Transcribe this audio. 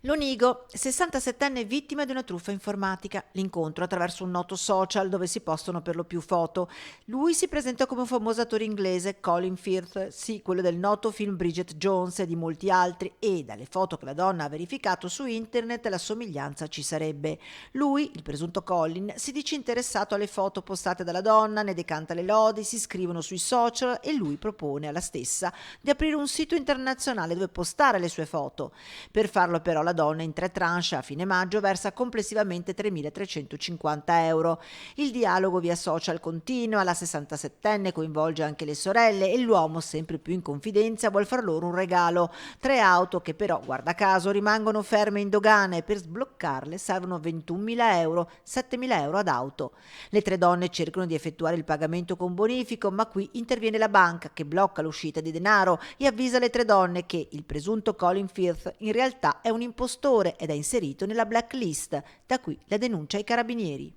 Lonigo, 67enne vittima di una truffa informatica. L'incontro attraverso un noto social dove si postano per lo più foto. Lui si presenta come un famoso attore inglese, Colin Firth, sì, quello del noto film Bridget Jones e di molti altri, e dalle foto che la donna ha verificato su internet la somiglianza ci sarebbe. Lui, il presunto Colin, si dice interessato alle foto postate dalla donna, ne decanta le lodi, si scrivono sui social e lui propone alla stessa di aprire un sito internazionale dove postare le sue foto. Per farlo però la donna in 3 tranche a fine maggio versa complessivamente 3.350 euro. Il dialogo via social continua, la 67enne coinvolge anche le sorelle e l'uomo, sempre più in confidenza, vuol far loro un regalo. 3 auto che però, guarda caso, rimangono ferme in dogana e per sbloccarle servono 21.000 euro, 7.000 euro ad auto. Le 3 donne cercano di effettuare il pagamento con bonifico, ma qui interviene la banca che blocca l'uscita di denaro e avvisa le 3 donne che il presunto Colin Firth in realtà è un impostore ed è inserito nella blacklist, da qui la denuncia ai carabinieri.